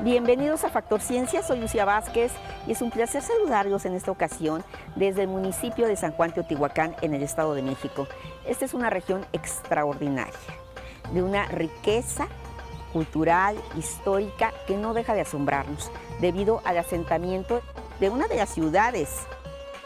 Bienvenidos a Factor Ciencia, soy Lucía Vázquez y es un placer saludarlos en esta ocasión desde el municipio de San Juan Teotihuacán en el Estado de México. Esta es una región extraordinaria, de una riqueza cultural, histórica, que no deja de asombrarnos debido al asentamiento de una de las ciudades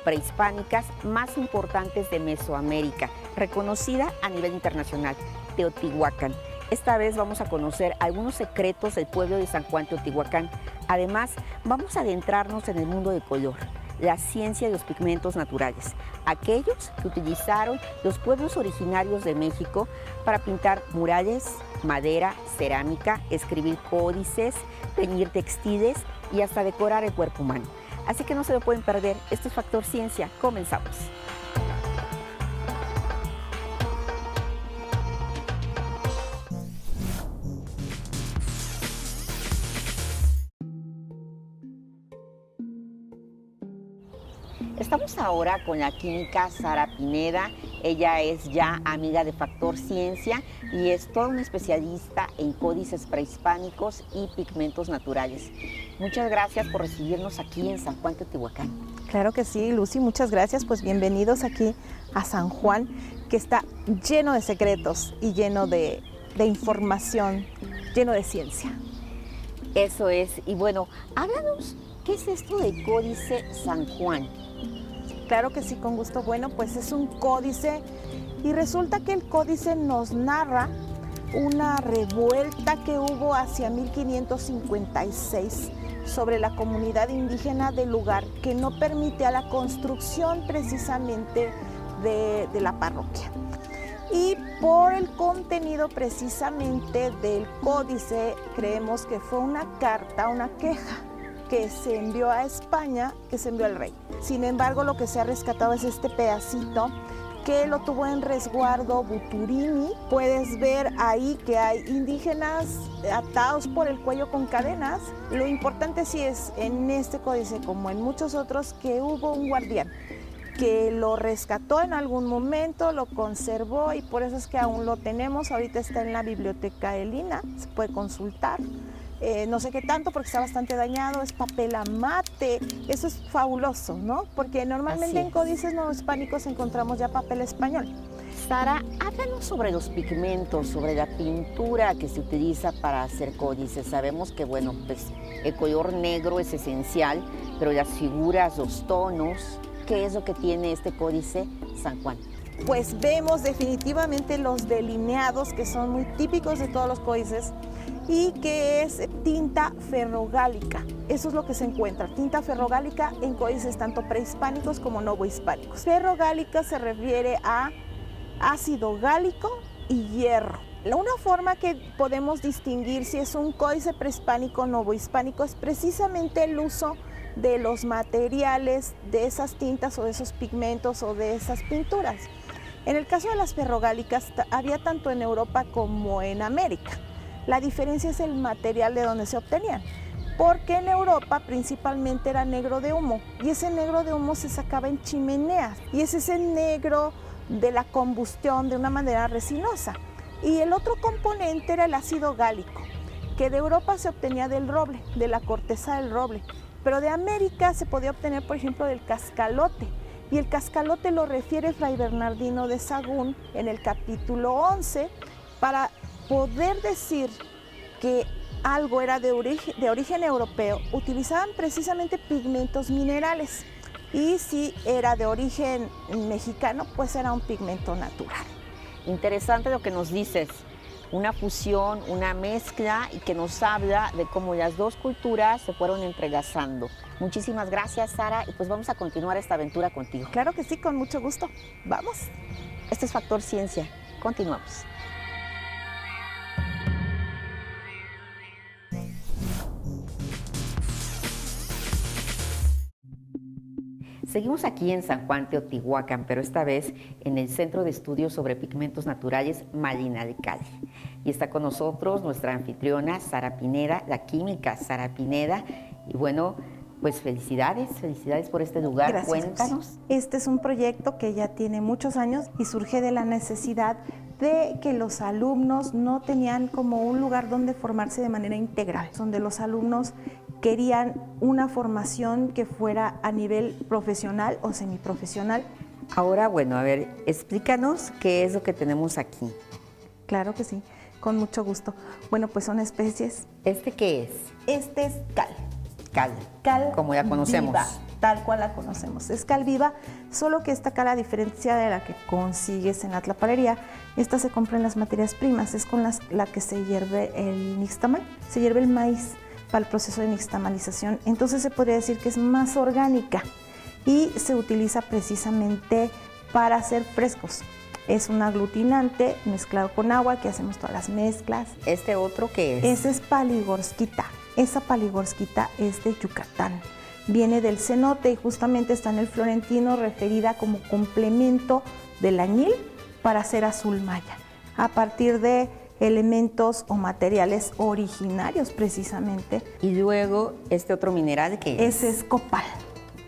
prehispánicas más importantes de Mesoamérica, reconocida a nivel internacional, Teotihuacán. Esta vez vamos a conocer algunos secretos del pueblo de San Juan Teotihuacán. Además, vamos a adentrarnos en el mundo del color, la ciencia de los pigmentos naturales, aquellos que utilizaron los pueblos originarios de México para pintar murales, madera, cerámica, escribir códices, teñir textiles y hasta decorar el cuerpo humano. Así que no se lo pueden perder. Esto es Factor Ciencia. Comenzamos. Estamos ahora con la química Sara Pineda. Ella es ya amiga de Factor Ciencia y es toda una especialista en códices prehispánicos y pigmentos naturales. Muchas gracias por recibirnos aquí en San Juan Teotihuacán. Claro que sí, Lucy, muchas gracias. Pues bienvenidos aquí a San Juan, que está lleno de secretos y lleno de información, lleno de ciencia. Eso es. Y bueno, háblanos, ¿qué es esto de Códice San Juan? Claro que sí, con gusto. Bueno, pues es un códice y resulta que el códice nos narra una revuelta que hubo hacia 1556 sobre la comunidad indígena del lugar que no permitía la construcción precisamente de la parroquia. Y por el contenido precisamente del códice creemos que fue una carta, una queja que se envió a España, que se envió al rey. Sin embargo, lo que se ha rescatado es este pedacito que lo tuvo en resguardo Buturini. Puedes ver ahí que hay indígenas atados por el cuello con cadenas. Lo importante sí es en este códice, como en muchos otros, que hubo un guardián que lo rescató en algún momento, lo conservó y por eso es que aún lo tenemos. Ahorita está en la biblioteca de Lina, se puede consultar. No sé qué tanto porque está bastante dañado, es papel amate, eso es fabuloso, ¿no? Porque normalmente en códices no hispánicos encontramos ya papel español. Sara, háblanos sobre los pigmentos, sobre la pintura que se utiliza para hacer códices. Sabemos que, bueno, pues el color negro es esencial, pero las figuras, los tonos, ¿qué es lo que tiene este códice San Juan? Pues vemos definitivamente los delineados que son muy típicos de todos los códices y que es tinta ferrogálica. Eso es lo que se encuentra, tinta ferrogálica en códices tanto prehispánicos como novohispánicos. Ferrogálica se refiere a ácido gálico y hierro. Una forma que podemos distinguir si es un códice prehispánico o novohispánico es precisamente el uso de los materiales de esas tintas o de esos pigmentos o de esas pinturas. En el caso de las ferrogálicas había tanto en Europa como en América. La diferencia es el material de donde se obtenían, porque en Europa principalmente era negro de humo y ese negro de humo se sacaba en chimeneas y es ese negro de la combustión de una manera resinosa. Y el otro componente era el ácido gálico, que de Europa se obtenía del roble, de la corteza del roble, pero de América se podía obtener, por ejemplo, del cascalote. Y el cascalote lo refiere Fray Bernardino de Sahagún en el capítulo 11 para poder decir que algo era de origen europeo. Utilizaban precisamente pigmentos minerales y si era de origen mexicano, pues era un pigmento natural. Interesante lo que nos dices, una fusión, una mezcla y que nos habla de cómo las dos culturas se fueron entrelazando. Muchísimas gracias, Sara, y pues vamos a continuar esta aventura contigo. Claro que sí, con mucho gusto. Vamos. Este es Factor Ciencia. Continuamos. Seguimos aquí en San Juan Teotihuacán, pero esta vez en el Centro de Estudios sobre Pigmentos Naturales Marina de Cali. Y está con nosotros nuestra anfitriona Sara Pineda, la química Sara Pineda. Y bueno, pues felicidades por este lugar. Gracias. Cuéntanos. Este es un proyecto que ya tiene muchos años y surge de la necesidad de que los alumnos no tenían como un lugar donde formarse de manera integral, donde los alumnos querían una formación que fuera a nivel profesional o semiprofesional. Ahora, bueno, a ver, explícanos qué es lo que tenemos aquí. Claro que sí, con mucho gusto. Bueno, pues son especies. ¿Este qué es? Este es cal. Cal, como ya conocemos. Viva, tal cual la conocemos. Es cal viva, solo que esta cal, a diferencia de la que consigues en la tlapalería, esta se compra en las materias primas, es con la que se hierve el nixtamal, se hierve el maíz para el proceso de nixtamalización. Entonces se podría decir que es más orgánica y se utiliza precisamente para hacer frescos. Es un aglutinante mezclado con agua, que hacemos todas las mezclas. ¿Este otro qué es? Ese es paligorskita. Esa paligorskita es de Yucatán. Viene del cenote y justamente está en el florentino, referida como complemento del añil para hacer azul maya, a partir de elementos o materiales originarios precisamente. Y luego, este otro mineral, ¿qué es? Ese es copal,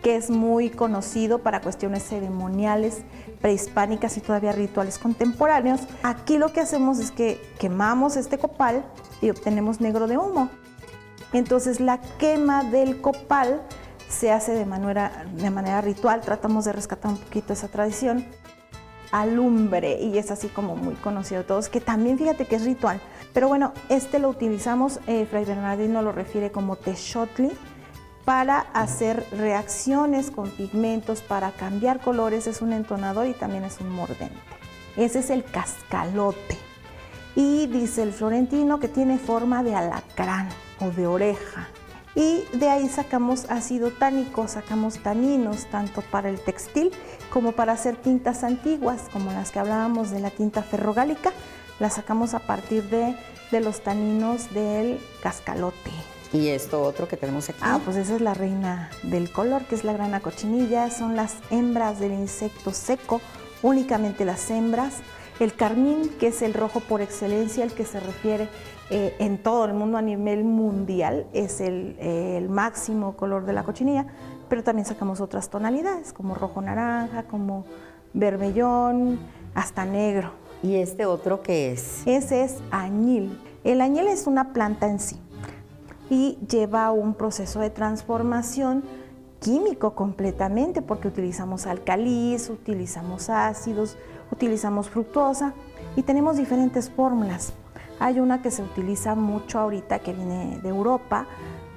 que es muy conocido para cuestiones ceremoniales, prehispánicas y todavía rituales contemporáneos. Aquí lo que hacemos es que quemamos este copal y obtenemos negro de humo. Entonces la quema del copal se hace de manera ritual, tratamos de rescatar un poquito esa tradición. Alumbre, y es así como muy conocido de todos, que también fíjate que es ritual. Pero bueno, este lo utilizamos, Fray Bernardino lo refiere como texotli, para hacer reacciones con pigmentos, para cambiar colores, es un entonador y también es un mordente. Ese es el cascalote. Y dice el florentino que tiene forma de alacrán o de oreja. Y de ahí sacamos ácido tánico, sacamos taninos, tanto para el textil como para hacer tintas antiguas, como las que hablábamos de la tinta ferrogálica, las sacamos a partir de los taninos del cascalote. ¿Y esto otro que tenemos aquí? Pues esa es la reina del color, que es la grana cochinilla, son las hembras del insecto seco, únicamente las hembras. El carmín, que es el rojo por excelencia, el que se refiere en todo el mundo a nivel mundial, es el máximo color de la cochinilla, pero también sacamos otras tonalidades, como rojo naranja, como vermellón, hasta negro. ¿Y este otro qué es? Ese es añil. El añil es una planta en sí y lleva un proceso de transformación químico completamente, porque utilizamos alcalís, utilizamos ácidos, utilizamos fructosa y tenemos diferentes fórmulas. Hay una que se utiliza mucho ahorita, que viene de Europa,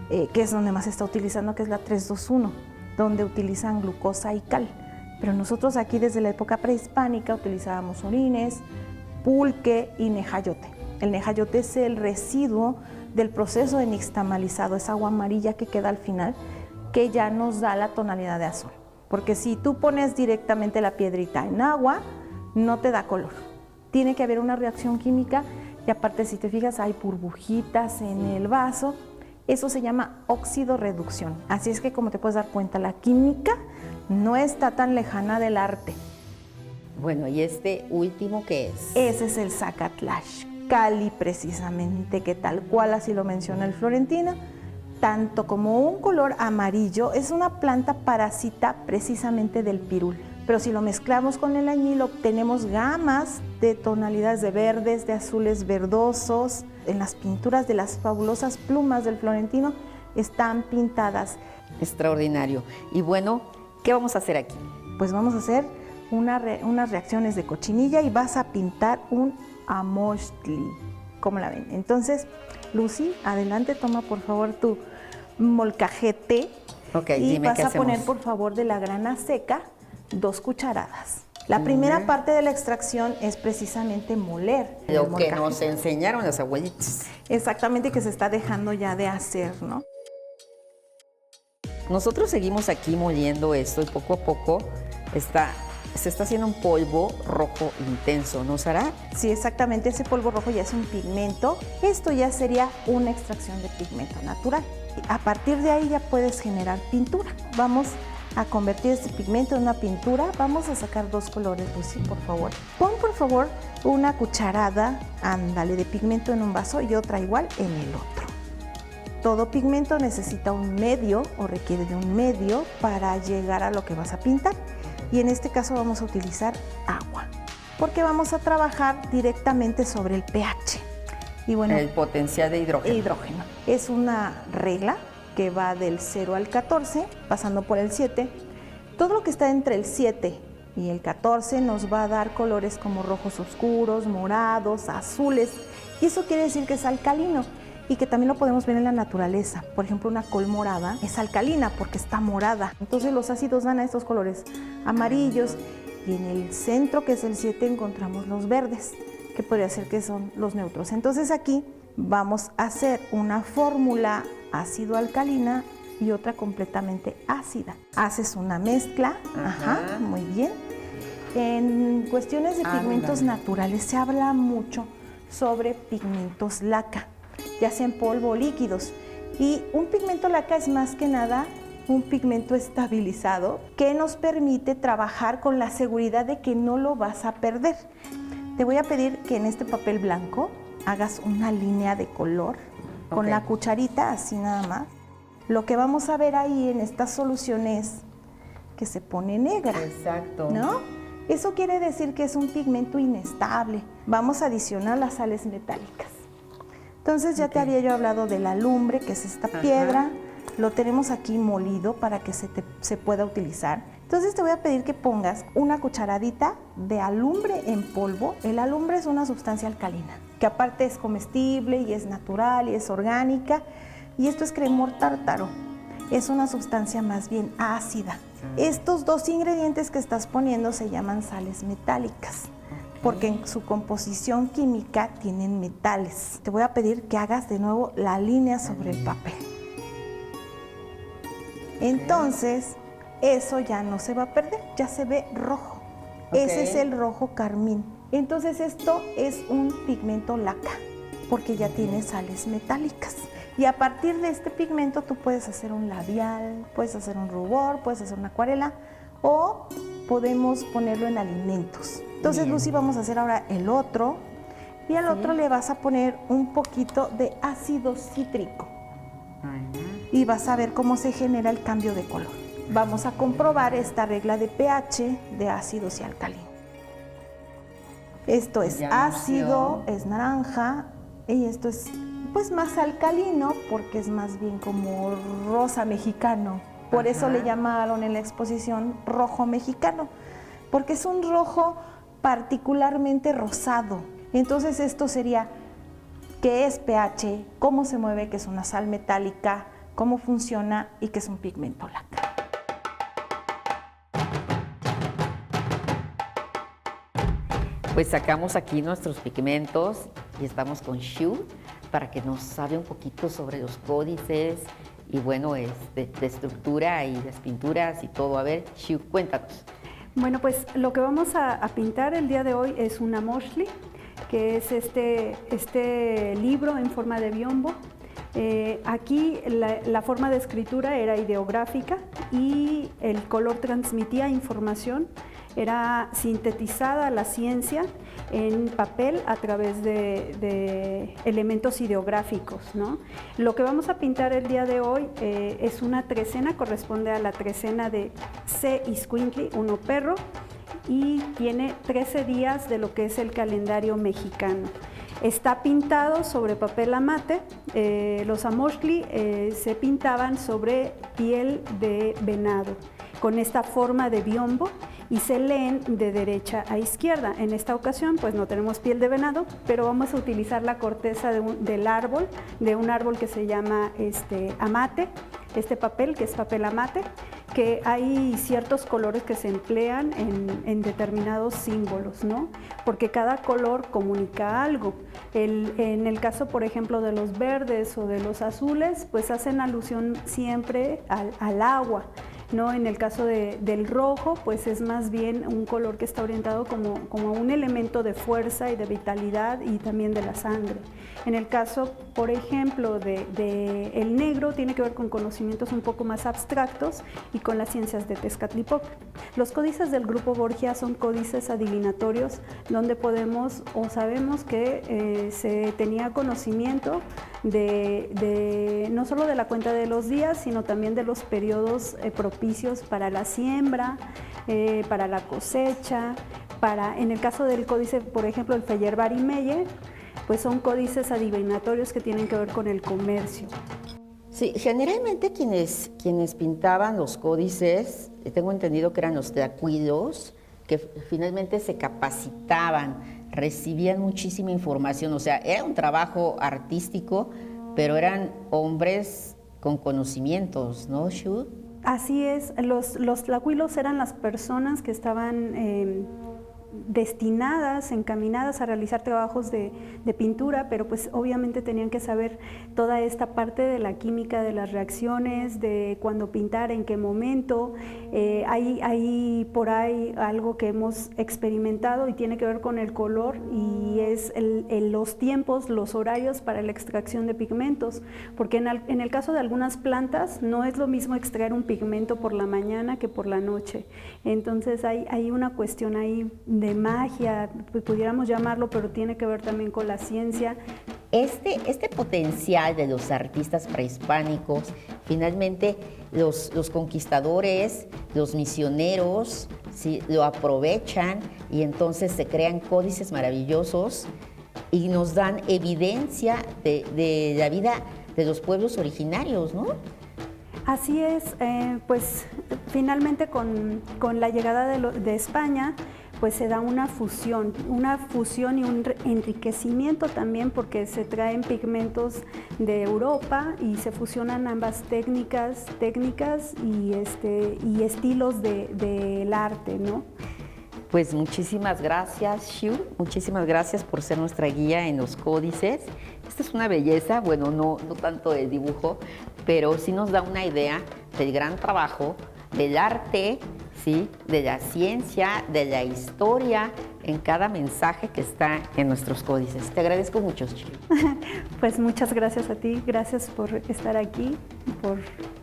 que es donde más se está utilizando, que es la 321, donde utilizan glucosa y cal. Pero nosotros aquí desde la época prehispánica utilizábamos orines, pulque y nejayote. El nejayote es el residuo del proceso de nixtamalizado, esa agua amarilla que queda al final, que ya nos da la tonalidad de azul. Porque si tú pones directamente la piedrita en agua, no te da color. Tiene que haber una reacción química y aparte, si te fijas, hay burbujitas en el vaso. Eso se llama óxido-reducción. Así es que, como te puedes dar cuenta, la química no está tan lejana del arte. Bueno, ¿y este último qué es? Ese es el Zacatlax cali, precisamente, que tal cual así lo menciona el florentino, tanto como un color amarillo, es una planta parásita precisamente del pirul. Pero si lo mezclamos con el añil, obtenemos gamas de tonalidades de verdes, de azules verdosos. En las pinturas de las fabulosas plumas del florentino están pintadas. Extraordinario. Y bueno, ¿qué vamos a hacer aquí? Pues vamos a hacer unas reacciones de cochinilla y vas a pintar un amoxtli. ¿Cómo la ven? Entonces, Lucy, adelante, toma por favor tu molcajete. Ok, y dime vas qué a hacemos. poner por favor de la grana seca 2 cucharadas. La primera parte de la extracción es precisamente moler el Lo que molcajete. nos enseñaron las abuelitas. Exactamente, que se está dejando ya de hacer, ¿no? Nosotros seguimos aquí moliendo esto y poco a poco se está haciendo un polvo rojo intenso, ¿no, Sara? Sí, exactamente, ese polvo rojo ya es un pigmento. Esto ya sería una extracción de pigmento natural. A partir de ahí ya puedes generar pintura. Vamos a convertir este pigmento en una pintura. Vamos a sacar 2 colores, Lucy, por favor. Pon, por favor, una cucharada, ándale, de pigmento en un vaso y otra igual en el otro. Todo pigmento necesita un medio o requiere de un medio para llegar a lo que vas a pintar. Y en este caso vamos a utilizar agua. porque vamos a trabajar directamente sobre el pH. Y bueno, el potencial de hidrógeno. Hidrógeno. Es una regla que va del 0 al 14, pasando por el 7. Todo lo que está entre el 7 y el 14 nos va a dar colores como rojos oscuros, morados, azules, y eso quiere decir que es alcalino y que también lo podemos ver en la naturaleza. Por ejemplo, una col morada es alcalina porque está morada. Entonces los ácidos dan a estos colores amarillos, y en el centro, que es el 7, encontramos los verdes, que podría ser que son los neutros. Entonces aquí vamos a hacer una fórmula ácido-alcalina y otra completamente ácida. Haces una mezcla, muy bien. En cuestiones de pigmentos naturales se habla mucho sobre pigmentos laca, ya sea en polvo o líquidos. Y un pigmento laca es más que nada un pigmento estabilizado que nos permite trabajar con la seguridad de que no lo vas a perder. Te voy a pedir que en este papel blanco hagas una línea de color con la cucharita, así nada más. Lo que vamos a ver ahí en esta solución es que se pone negra. Exacto. ¿No? Eso quiere decir que es un pigmento inestable. Vamos a adicionar las sales metálicas. Entonces ya te había yo hablado de la alumbre, que es esta piedra. Lo tenemos aquí molido para que se pueda utilizar. Entonces te voy a pedir que pongas una cucharadita de alumbre en polvo. El alumbre es una sustancia alcalina, que aparte es comestible y es natural y es orgánica. Y esto es cremor tártaro. Es una sustancia más bien ácida. Estos dos ingredientes que estás poniendo se llaman sales metálicas, porque en su composición química tienen metales. Te voy a pedir que hagas de nuevo la línea sobre el papel. Entonces, eso ya no se va a perder, ya se ve rojo. Ese es el rojo carmín. Entonces esto es un pigmento laca, porque ya tiene sales metálicas. Y a partir de este pigmento tú puedes hacer un labial, puedes hacer un rubor, puedes hacer una acuarela o podemos ponerlo en alimentos. Entonces, Lucy, vamos a hacer ahora el otro y al otro le vas a poner un poquito de ácido cítrico y vas a ver cómo se genera el cambio de color. Vamos a comprobar esta regla de pH de ácidos y alcalinos. Esto es ácido, es naranja y esto es pues más alcalino porque es más bien como rosa mexicano. Por eso le llamaron en la exposición rojo mexicano, porque es un rojo particularmente rosado. Entonces esto sería qué es pH, cómo se mueve, que es una sal metálica, cómo funciona y que es un pigmento laca. Pues sacamos aquí nuestros pigmentos y estamos con Xiu para que nos hable un poquito sobre los códices y bueno, de estructura y las pinturas y todo. A ver, Xiu, cuéntanos. Bueno, pues lo que vamos a pintar el día de hoy es una mochli, que es este libro en forma de biombo. Aquí la forma de escritura era ideográfica y el color transmitía información. Era sintetizada la ciencia en papel a través de elementos ideográficos, ¿no? Lo que vamos a pintar el día de hoy es una trecena, corresponde a la trecena de C. Iscuintli, uno perro, y tiene 13 días de lo que es el calendario mexicano. Está pintado sobre papel amate. Los amoxtli se pintaban sobre piel de venado, con esta forma de biombo, y se leen de derecha a izquierda. En esta ocasión pues no tenemos piel de venado, pero vamos a utilizar la corteza del árbol, de un árbol que se llama amate, este papel que es papel amate, que hay ciertos colores que se emplean en determinados símbolos, ¿no? Porque cada color comunica algo. En el caso, por ejemplo, de los verdes o de los azules, pues hacen alusión siempre al agua, ¿no? En el caso del rojo, pues es más bien un color que está orientado como un elemento de fuerza y de vitalidad y también de la sangre. En el caso, por ejemplo, el negro tiene que ver con conocimientos un poco más abstractos y con las ciencias de Tezcatlipoca. Los códices del grupo Borgia son códices adivinatorios donde podemos o sabemos que se tenía conocimiento no solo de la cuenta de los días, sino también de los periodos propicios para la siembra, para la cosecha, en el caso del códice, por ejemplo, el Feyerabend y Meyer, pues son códices adivinatorios que tienen que ver con el comercio. Sí, generalmente quienes pintaban los códices, tengo entendido que eran los tlacuilos, que finalmente se capacitaban, recibían muchísima información, o sea, era un trabajo artístico, pero eran hombres con conocimientos, ¿no, Xu? Así es, los tlacuilos eran las personas que estaban destinadas, encaminadas a realizar trabajos de pintura, pero pues obviamente tenían que saber toda esta parte de la química de las reacciones, de cuándo pintar, en qué momento. Hay por ahí algo que hemos experimentado y tiene que ver con el color, y es los tiempos, los horarios para la extracción de pigmentos, porque en el caso de algunas plantas no es lo mismo extraer un pigmento por la mañana que por la noche. Entonces hay una cuestión ahí de magia, pudiéramos llamarlo, pero tiene que ver también con la ciencia. Este potencial de los artistas prehispánicos, finalmente los conquistadores, los misioneros, ¿sí?, lo aprovechan, y entonces se crean códices maravillosos y nos dan evidencia de la vida de los pueblos originarios, ¿no? Así es, pues finalmente con la llegada de España, pues se da una fusión y un enriquecimiento también, porque se traen pigmentos de Europa y se fusionan ambas técnicas y estilos del arte, ¿no? Pues muchísimas gracias, Xu, muchísimas gracias por ser nuestra guía en los códices. Esta es una belleza, bueno, no tanto de dibujo, pero sí nos da una idea del gran trabajo, del arte, ¿sí?, de la ciencia, de la historia, en cada mensaje que está en nuestros códices. Te agradezco mucho, Xu. Pues muchas gracias a ti, gracias por estar aquí,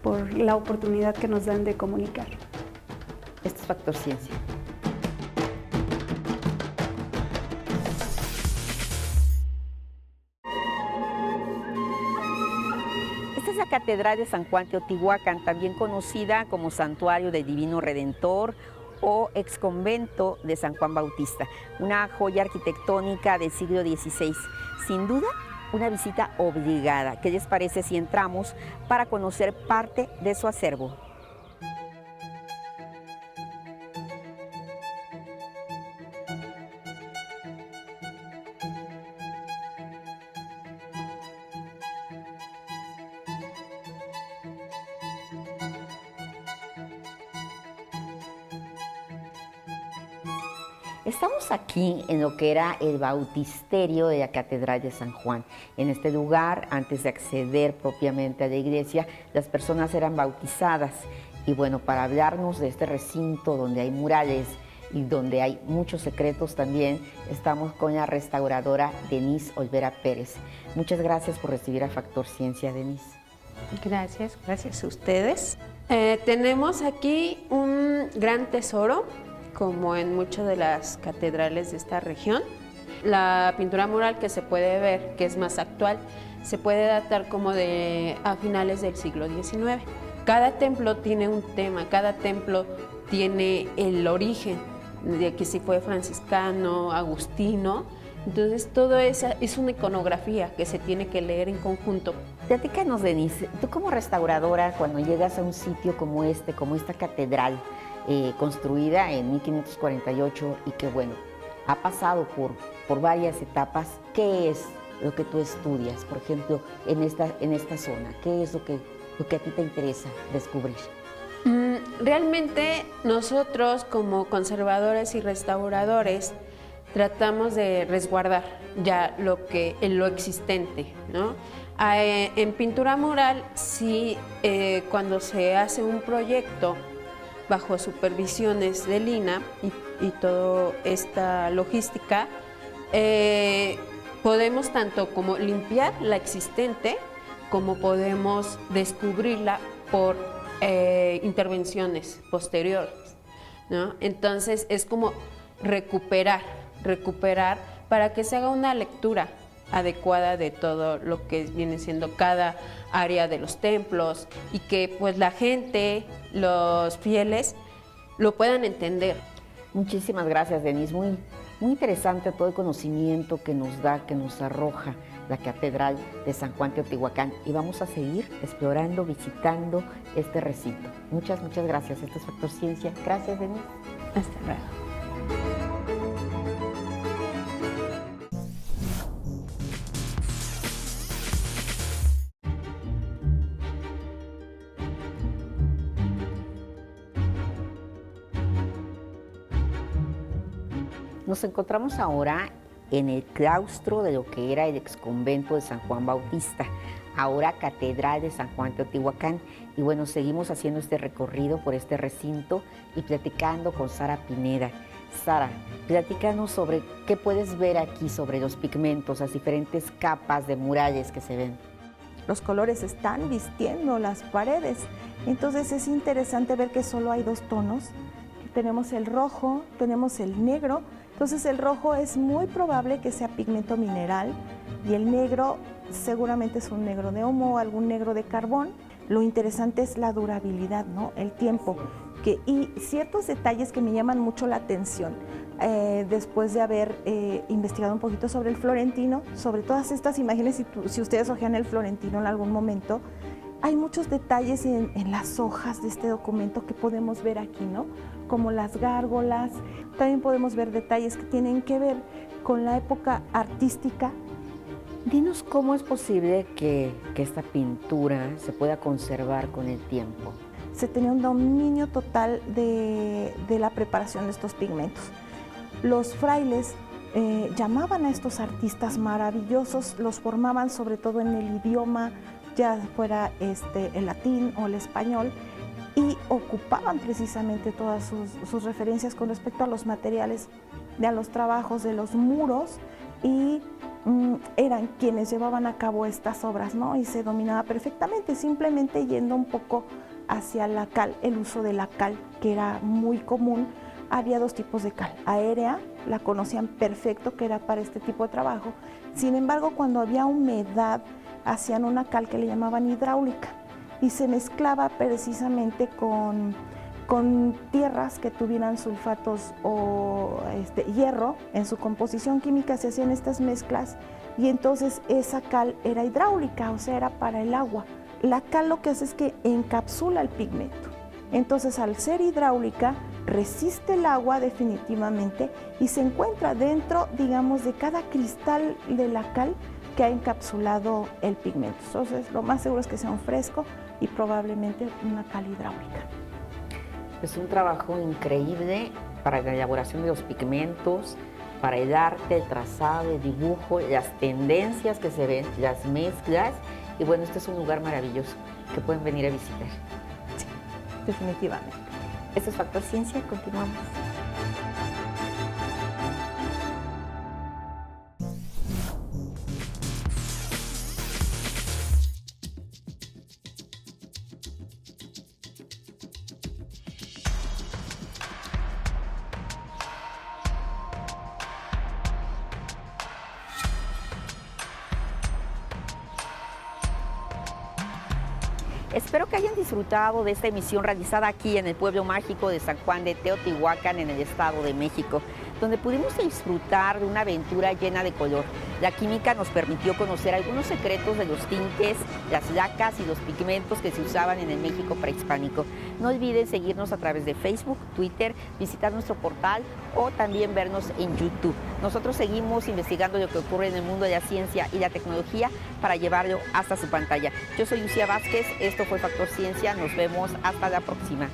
por la oportunidad que nos dan de comunicar. Esto es Factor Ciencia. Esta es la Catedral de San Juan Teotihuacán, también conocida como Santuario del Divino Redentor o Exconvento de San Juan Bautista, una joya arquitectónica del siglo XVI. Sin duda, una visita obligada. ¿Qué les parece si entramos para conocer parte de su acervo? Estamos aquí en lo que era el bautisterio de la Catedral de San Juan. En este lugar, antes de acceder propiamente a la iglesia, las personas eran bautizadas. Y bueno, para hablarnos de este recinto donde hay murales y donde hay muchos secretos también, estamos con la restauradora Denise Olvera Pérez. Muchas gracias por recibir a Factor Ciencia, Denise. Gracias a ustedes. Tenemos aquí un gran tesoro, como en muchas de las catedrales de esta región. La pintura mural que se puede ver, que es más actual, se puede datar como a finales del siglo XIX. Cada templo tiene un tema, cada templo tiene el origen, de que si fue franciscano, agustino. Entonces todo eso es una iconografía que se tiene que leer en conjunto. Platícanos, Denise, tú como restauradora, cuando llegas a un sitio como esta catedral, construida en 1548 y que, bueno, ha pasado por varias etapas, ¿qué es lo que tú estudias, por ejemplo, en esta zona? ¿Qué es lo que a ti te interesa descubrir? Realmente nosotros como conservadores y restauradores tratamos de resguardar ya lo existente, ¿no? En pintura mural, sí, cuando se hace un proyecto bajo supervisiones del INAH y toda esta logística, podemos tanto como limpiar la existente, como podemos descubrirla por intervenciones posteriores, ¿no? Entonces es como recuperar para que se haga una lectura adecuada de todo lo que viene siendo cada área de los templos y que pues la gente, los fieles, lo puedan entender. Muchísimas gracias, Denise. Muy interesante todo el conocimiento que nos da, que nos arroja la Catedral de San Juan Teotihuacán. Y vamos a seguir explorando, visitando este recinto. Muchas gracias. Esto es Factor Ciencia. Gracias, Denise. Hasta luego. Nos encontramos ahora en el claustro de lo que era el exconvento de San Juan Bautista, ahora Catedral de San Juan Teotihuacán. Y bueno, seguimos haciendo este recorrido por este recinto y platicando con Sara Pineda. Sara, platícanos sobre qué puedes ver aquí sobre los pigmentos, las diferentes capas de murales que se ven. Los colores están vistiendo las paredes, entonces es interesante ver que solo hay 2 tonos. Tenemos el rojo, tenemos el negro. Entonces el rojo es muy probable que sea pigmento mineral y el negro seguramente es un negro de homo o algún negro de carbón. Lo interesante es la durabilidad, ¿no? El tiempo y ciertos detalles que me llaman mucho la atención después de haber investigado un poquito sobre el florentino, sobre todas estas imágenes. Si ustedes ojean el florentino en algún momento, hay muchos detalles en las hojas de este documento que podemos ver aquí, ¿no? Como las gárgolas. También podemos ver detalles que tienen que ver con la época artística. Dinos cómo es posible que esta pintura se pueda conservar con el tiempo. Se tenía un dominio total de la preparación de estos pigmentos. Los frailes llamaban a estos artistas maravillosos, los formaban sobre todo en el idioma, ya fuera el latín o el español, y ocupaban precisamente todas sus referencias con respecto a los materiales, a los trabajos de los muros, y eran quienes llevaban a cabo estas obras, ¿no? Y se dominaba perfectamente, simplemente yendo un poco hacia la cal, el uso de la cal, que era muy común. Había 2 tipos de cal, aérea, la conocían perfecto, que era para este tipo de trabajo. Sin embargo, cuando había humedad, hacían una cal que le llamaban hidráulica y se mezclaba precisamente con tierras que tuvieran sulfatos o hierro en su composición química. Se hacían estas mezclas y entonces esa cal era hidráulica, o sea, era para el agua. La cal lo que hace es que encapsula el pigmento. Entonces, al ser hidráulica, resiste el agua definitivamente y se encuentra dentro, digamos, de cada cristal de la cal que ha encapsulado el pigmento. Entonces, lo más seguro es que sea un fresco y probablemente una cal hidráulica. Es un trabajo increíble para la elaboración de los pigmentos, para el arte, el trazado, el dibujo, las tendencias que se ven, las mezclas. Y bueno, este es un lugar maravilloso que pueden venir a visitar. Sí, definitivamente. Esto es Factor Ciencia, continuamos. Espero que hayan disfrutado de esta emisión realizada aquí en el pueblo mágico de San Juan de Teotihuacán, en el Estado de México, donde pudimos disfrutar de una aventura llena de color. La química nos permitió conocer algunos secretos de los tintes, las lacas y los pigmentos que se usaban en el México prehispánico. No olviden seguirnos a través de Facebook, Twitter, visitar nuestro portal o también vernos en YouTube. Nosotros seguimos investigando lo que ocurre en el mundo de la ciencia y la tecnología para llevarlo hasta su pantalla. Yo soy Lucía Vázquez, esto fue Factor Ciencia, nos vemos hasta la próxima.